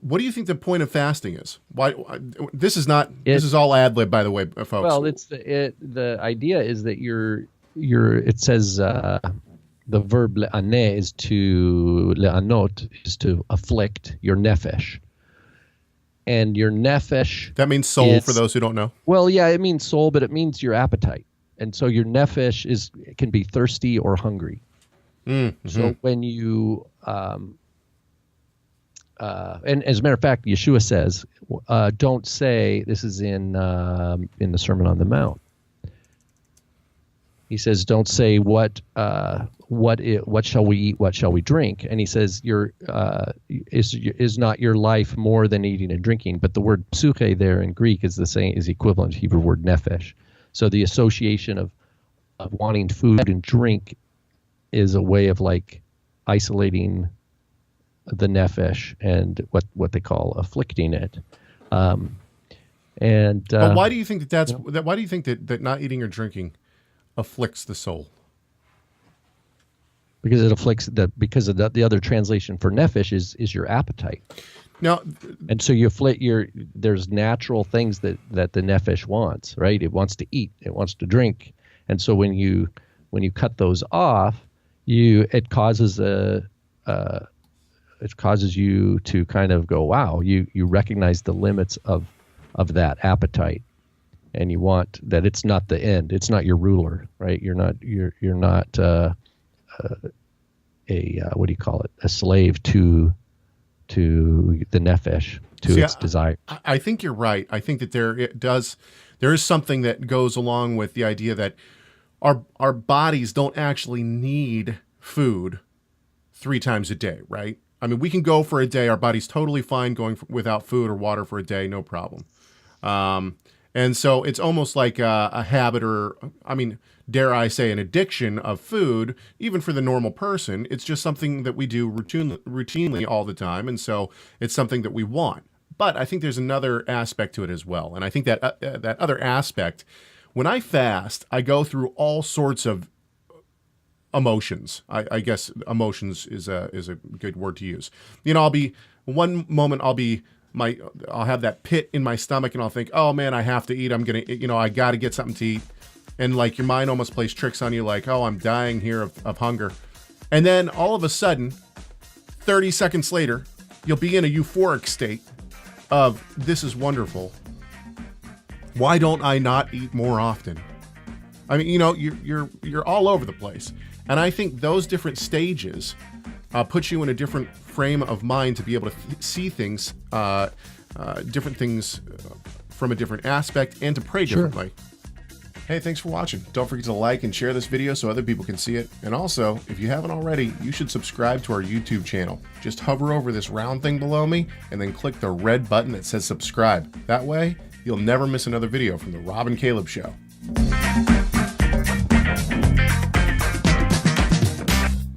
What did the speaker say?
What do you think the point of fasting is? Why this is not this It is all ad lib, by the way, folks. well, the idea is that it says the verb le'aneh is to le'anot is to afflict your nefesh, and your nefesh That means soul for those who don't know. well, yeah, it means soul, but it means your appetite, and so your nefesh can be thirsty or hungry. Mm-hmm. So when you and as a matter of fact, Yeshua says, "Don't say this is in the Sermon on the Mount." He says, "Don't say what shall we eat, what shall we drink?" And he says, is not your life more than eating and drinking?" But the word psuche there in Greek is the equivalent to Hebrew word nefesh. So the association of wanting food and drink is a way of like isolating the nefesh and what they call afflicting it. But why do you think why do you think that not eating or drinking afflicts the soul? Because it afflicts because of the other translation for nefesh is your appetite. Now, and so there's natural things that the nefesh wants, right? It wants to eat, it wants to drink, and so when you cut those off, it causes you to kind of go, wow, you recognize the limits of that appetite, and you want that it's not the end, it's not your ruler, right? You're not what do you call it? A slave to the nefesh, to its desire. I think you're right. I think that there is something that goes along with the idea that our bodies don't actually need food 3 times a day, right? I mean, we can go for a day. Our body's totally fine going without food or water for a day, no problem. And so it's almost like a habit, or, I mean, dare I say, an addiction of food, even for the normal person. It's just something that we do routinely all the time. And so it's something that we want. But I think there's another aspect to it as well. And I think that that other aspect, when I fast, I go through all sorts of emotions. I guess emotions is a good word to use. You know, one moment I'll have that pit in my stomach and I'll think, oh man, I have to eat. I got to get something to eat. And like your mind almost plays tricks on you, like, oh, I'm dying here of hunger. And then all of a sudden, 30 seconds later, you'll be in a euphoric state of, this is wonderful. Why don't I not eat more often? I mean, you're all over the place. And I think those different stages put you in a different frame of mind to be able to see things, different things from a different aspect, and to pray differently. Hey, thanks for watching. Don't forget to like and share this video so other people can see it. And also, if you haven't already, you should subscribe to our YouTube channel. Just hover over this round thing below me and then click the red button that says subscribe. That way, you'll never miss another video from The Rob and Caleb Show.